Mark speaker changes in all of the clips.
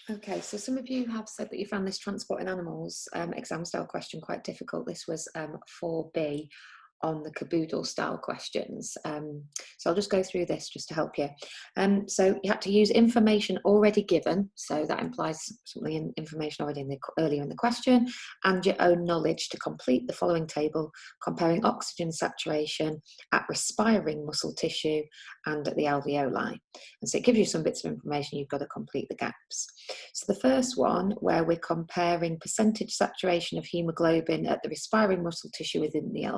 Speaker 1: Okay, so some of you have said that you found this transporting animals exam style question quite difficult. This was 4b on the caboodle style questions. So I'll just go through this just to help you. So you had to use information already given, so that implies something in information already earlier in the question, and your own knowledge to complete the following table, comparing oxygen saturation at respiring muscle tissue and at the alveoli. And so it gives you some bits of information, you've got to complete the gaps. So the first one, where we're comparing percentage saturation of hemoglobin at the respiring muscle tissue within the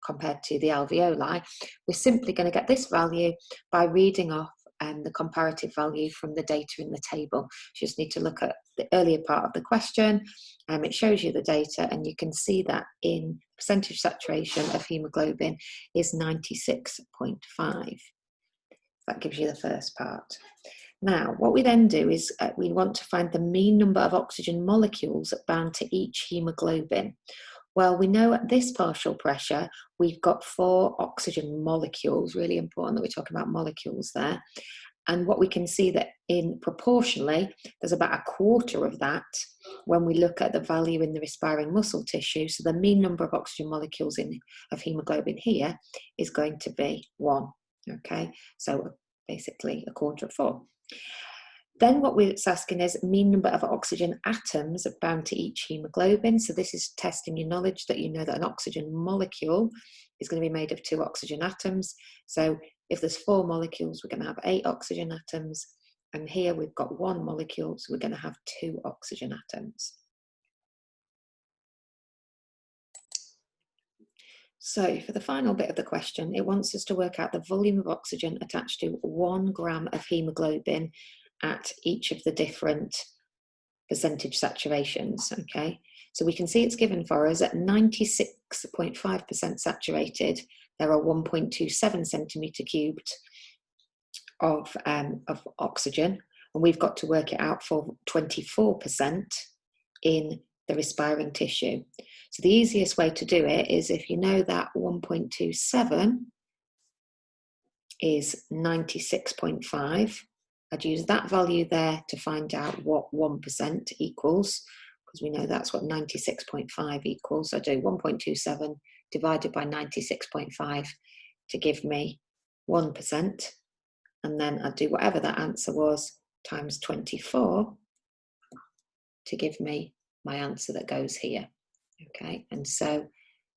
Speaker 1: compared to the alveoli, we're simply going to get this value by reading off the comparative value from the data in the table. You just need to look at the earlier part of the question. It shows you the data, and you can see that in percentage saturation of hemoglobin is 96.5. That gives you the first part. Now, what we then do is we want to find the mean number of oxygen molecules bound to each hemoglobin. Well, we know at this partial pressure, we've got 4 oxygen molecules, really important that we're talking about molecules there. And what we can see that in proportionally, there's about a quarter of that when we look at the value in the respiring muscle tissue. So the mean number of oxygen molecules of hemoglobin here is going to be 1. Okay, so basically a quarter of 4. Then what it's asking is mean number of oxygen atoms bound to each hemoglobin. So this is testing your knowledge that you know that an oxygen molecule is going to be made of 2 oxygen atoms. So if there's 4 molecules, we're going to have 8 oxygen atoms. And here we've got 1 molecule, so we're going to have 2 oxygen atoms. So for the final bit of the question, it wants us to work out the volume of oxygen attached to 1 gram of hemoglobin at each of the different percentage saturations. Okay, so we can see it's given for us at 96.5% saturated. There are 1.27 centimetre cubed of oxygen, and we've got to work it out for 24% in the respiring tissue. So the easiest way to do it is, if you know that 1.27 is 96.5, I'd use that value there to find out what 1% equals, because we know that's what 96.5 equals. So I do 1.27 divided by 96.5 to give me 1, and then I'd do whatever that answer was times 24 to give me my answer that goes here. Okay, and so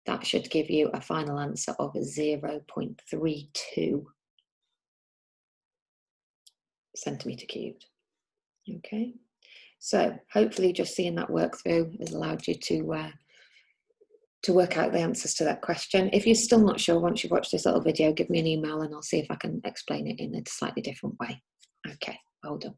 Speaker 1: that should give you a final answer of 0.32 centimetre cubed. Okay, so hopefully just seeing that work through has allowed you to work out the answers to that question. If you're still not sure, once you've watched this little video, give me an email and I'll see if I can explain it in a slightly different way. Okay, well done.